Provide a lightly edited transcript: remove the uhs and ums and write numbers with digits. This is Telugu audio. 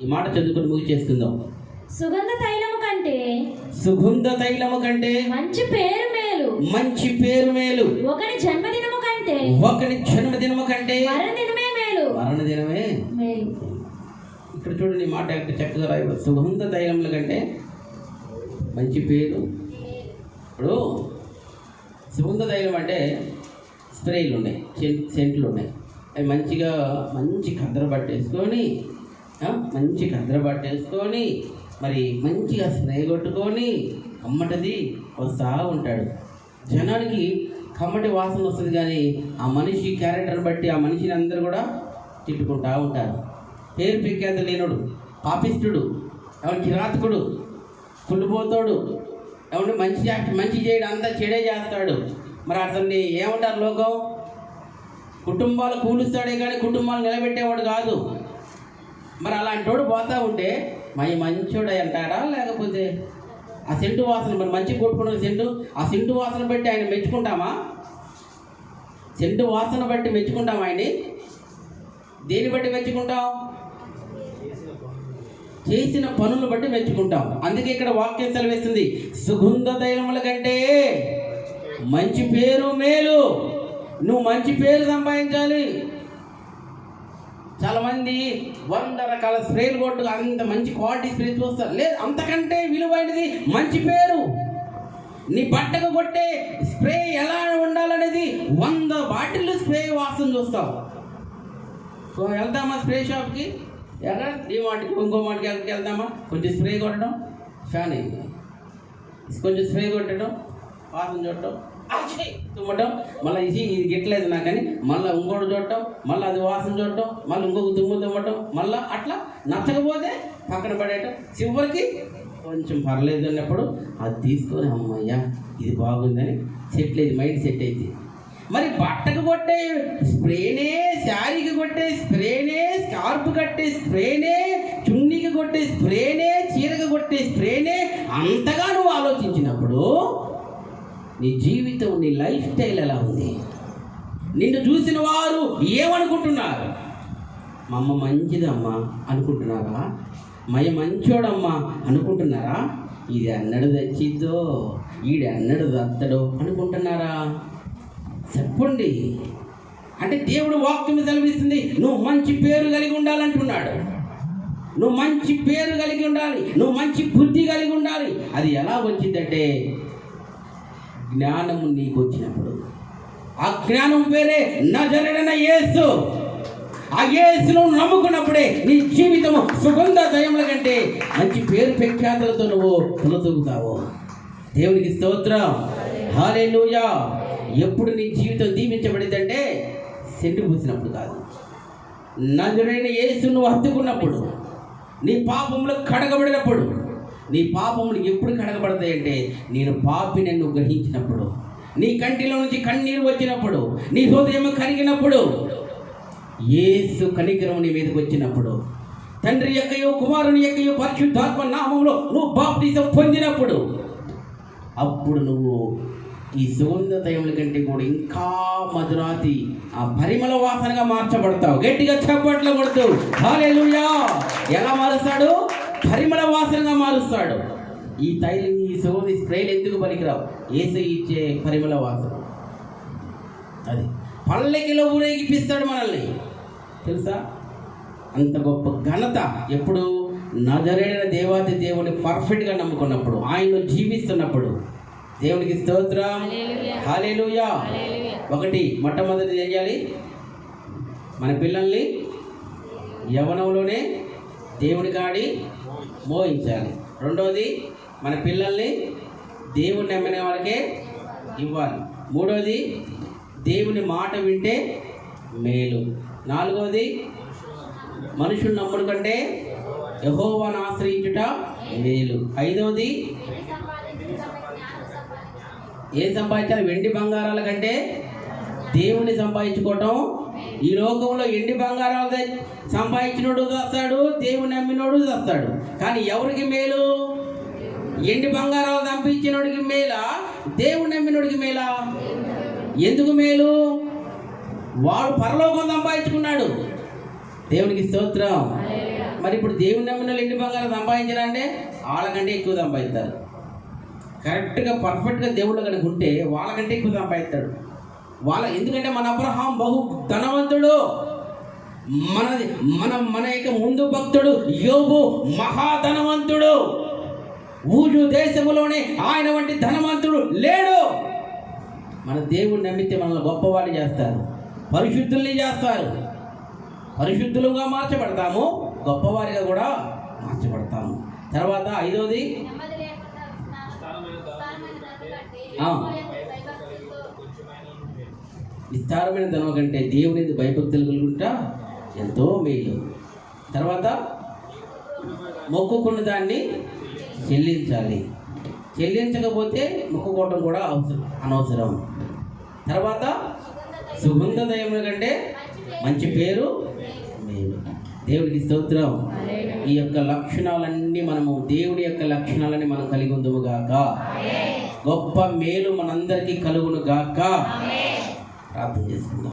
ఈ మాట చదువుకొని ముగిచేసుకుందాం. సుగంధ తైలము కంటే మంచి పేరు మేలు. ఒకని జన్మదినము కంటే మరణదినమే మేలు. ఇక్కడ చూడండి, మాట చక్కగా రాయబడి సుగంధ తైలముల కంటే మంచి పేరు. ఇప్పుడు సుగంధ తైలం అంటే స్ప్రేలు ఉన్నాయి, సెంట్లు ఉన్నాయి. అవి మంచి కద్దర పట్టేసుకొని మరి మంచిగా స్ప్రే కొట్టుకొని కమ్మటిది వస్తూ ఉంటాడు. జనానికి కమ్మటి వాసన వస్తుంది, కానీ ఆ మనిషి క్యారెక్టర్ని బట్టి ఆ మనిషిని అందరూ కూడా తిట్టుకుంటూ ఉంటారు. పేరు ప్రఖ్యాత లేనుడు, పాపిష్టుడు, ఎవరి కిరాతకుడు, కుళ్ళిపోతాడు, ఎవరి మంచి చేయడం అంతా చెడే చేస్తాడు. మరి అతన్ని ఏమంటారు లోకం? కుటుంబాలు కూలుస్తాడే కానీ కుటుంబాలు నిలబెట్టేవాడు కాదు. మరి అలాంటి వాడు పోతూ ఉంటే మంచోడు అంటారా? లేకపోతే ఆ సెంటు వాసన, మరి మంచి కొట్టుకున్న ఆ సెంటు వాసన బట్టి ఆయన మెచ్చుకుంటామా? సెంటు వాసన బట్టి మెచ్చుకుంటాం ఆయన్ని? దేని బట్టి మెచ్చుకుంటాం? చేసిన పనులను బట్టి మెచ్చుకుంటాం. అందుకే ఇక్కడ వాక్యం సెలవిస్తుంది, సుగంధ తైలముల కంటే మంచి పేరు మేలు. నువ్వు మంచి పేరు సంపాదించాలి. చాలామంది 100 రకాల స్ప్రేలు కొట్టు అంత మంచి క్వాలిటీ స్ప్రే చూస్తారు. లేదు, అంతకంటే విలువైనది మంచి పేరు. నీ బట్టకు కొట్టే స్ప్రే ఎలా ఉండాలనేది 100 బాటిల్ స్ప్రే వాసన చూస్తావు. సో వెళ్దామా స్ప్రే షాప్కి? ఎక్కడ డీమార్ట్కి, ఇంకో మాటకి ఎక్కడికి వెళ్దామా? కొంచెం స్ప్రే కొట్టడం, ఫ్యాన్ కొంచెం స్ప్రే కొట్టడం, వాసన చూడటం, తుమ్మటం, మళ్ళీ ఇది గిట్లేదు నాకని మళ్ళీ ఇంకోటి చూడటం, మళ్ళీ అది వాసన చూడటం, మళ్ళీ ఇంకొక తుమ్మటం, మళ్ళీ అట్లా నచ్చకపోతే పక్కన పడేయటం. చివరికి కొంచెం పర్లేదు అన్నప్పుడు అది తీసుకొని అమ్మయ్యా ఇది బాగుందని మైండ్ సెట్ అయితే. మరి బట్టకు కొట్టే స్ప్రేనే, శారీకి కొట్టే స్ప్రేనే, స్కార్ప్ కట్టే స్ప్రేనే, చున్నీకి కొట్టే స్ప్రేనే, చీరకు కొట్టే స్ప్రేనే అంతగా నువ్వు ఆలోచించినప్పుడు నీ జీవితం, నీ లైఫ్ స్టైల్ ఎలా ఉంది? నిన్ను చూసిన వారు ఏమనుకుంటున్నారు? మా అమ్మ మంచిదమ్మా అనుకుంటున్నారా? మయ మంచోడమ్మా అనుకుంటున్నారా? ఇది అన్నడు తెచ్చిద్దో, ఈడు అన్నడు దత్తడో అనుకుంటున్నారా? చెప్పండి. అంటే దేవుడు వాక్యం సెలవిస్తుంది, నువ్వు మంచి పేరు కలిగి ఉండాలంటున్నాడు. నువ్వు మంచి పేరు కలిగి ఉండాలి, నువ్వు మంచి బుద్ధి కలిగి ఉండాలి. అది ఎలా వచ్చిందంటే జ్ఞానము నీకు వచ్చినప్పుడు. ఆ జ్ఞానం పేరే నజరేయుడైన యేసు. ఆ యేసును నమ్ముకున్నప్పుడే నీ జీవితము సుగంధ తైలముల కంటే మంచి పేరు ప్రఖ్యాతులతో నువ్వు తొలతూగుతావు. దేవునికి స్తోత్రం, హల్లెలూయా. ఎప్పుడు నీ జీవితం దీవించబడిందంటే సెంటు పూసినప్పుడు కాదు, నజరేయుడైన యేసును నువ్వు హత్తుకున్నప్పుడు, నీ పాపములు కడగబడినప్పుడు. నీ పాపములు ఎప్పుడు కడగబడతాయంటే నేను పాపిని నువ్వు గ్రహించినప్పుడు, నీ కంటిలో నుంచి కన్నీరు వచ్చినప్పుడు, నీ హృదయం కరిగినప్పుడు, యేసు కనికరం నీ మీదకి వచ్చినప్పుడు, తండ్రి యొక్కయో కుమారుని యొక్కయో పరిశుద్ధాత్మ నామములో నువ్వు బాప్టిజం పొందినప్పుడు, అప్పుడు నువ్వు ఈ సుగంధ తైలముల కంటే కూడా ఇంకా మధురాతి ఆ పరిమళ వాసనగా మార్చబడతావు. గట్టిగా చప్పట్లు కొడుతూ హల్లెలూయా. ఎలా మారుస్తాడు? పరిమళ వాసనగా మారుస్తాడు. ఈ తైలం, ఈ సుగంధ స్ప్రేలు ఎందుకు పనికిరావు? యేసు ఇచ్చే పరిమళ వాసన అది పల్లకిలో ఊరేగిపిస్తాడు మనల్ని. తెలుసా? అంత గొప్ప ఘనత ఎప్పుడు? నజరేయుడైన దేవాది దేవుని పర్ఫెక్ట్గా నమ్ముకున్నప్పుడు, ఆయన జీవిస్తున్నప్పుడు. దేవునికి స్తోత్రం, హల్లెలూయా. మొట్టమొదటి ఏం చేయాలి? మన పిల్లల్ని యవ్వనంలోనే దేవుని కాడి మోయించాలి. రెండవది, మన పిల్లల్ని దేవుని నమ్మిన వాళ్ళకే ఇవ్వాలి. మూడవది, దేవుని మాట వింటే మేలు. నాలుగవది, మనుషులు నమ్ముడు కంటే యెహోవాను ఆశ్రయించుట మేలు. ఐదవది, ఏం సంపాదించాలి? వెండి బంగారాల కంటే దేవుని సంపాదించుకోవటం. ఈ లోకంలో ఎండి బంగారాలు సంపాదించినోడు వస్తాడు, దేవుని నమ్మినోడు వస్తాడు. కానీ ఎవరికి మేలు? ఎండి బంగారాలు సంపాదించినోడికి మేలా, దేవుని నమ్మినోడికి మేలా? ఎందుకు మేలు? వాడు పరలోకం సంపాదించుకున్నాడు. దేవునికి స్తోత్రం. మరి ఇప్పుడు దేవుని నమ్మిన వాళ్ళు ఎన్ని బంగారం సంపాదించారా అంటే వాళ్ళకంటే ఎక్కువ సంపాదిస్తారు. కరెక్ట్గా పర్ఫెక్ట్గా దేవుళ్ళు కనుక ఉంటే వాళ్ళకంటే ఎక్కువ సంపాదిస్తాడు. ఎందుకంటే మన అబ్రహాం బహు ధనవంతుడు, మన యొక్క ముందు భక్తుడు యోబు మహాధనవంతుడు. ఊజు దేశములోనే ఆయన వంటి ధనవంతుడు లేడు. మన దేవుడు నమ్మితే మనల్ని గొప్పవాళ్ళు చేస్తారు, పరిశుద్ధుల్ని చేస్తారు. పరిశుద్ధులుగా మార్చబడతాము, గొప్పవారిగా కూడా మార్చబడతాము. తర్వాత 5వది విస్తారమైన ధనం కంటే దేవుని భయభక్తులు కలుగుంటా ఎంతో మేలు. తర్వాత మొక్కుకున్న దాన్ని చెల్లించాలి, చెల్లించకపోతే మొక్కుకోవటం కూడా అనవసరం. తర్వాత సుగంధ దయముల కంటే మంచి పేరు మేలు. దేవుడికి స్తోత్రం. ఈ యొక్క లక్షణాలన్నీ దేవుడి యొక్క లక్షణాలని మనం కలిగి ఉందుము గాక. గొప్ప మేలు మనందరికీ కలుగును గాక. ప్రార్థన చేసుకుందాం.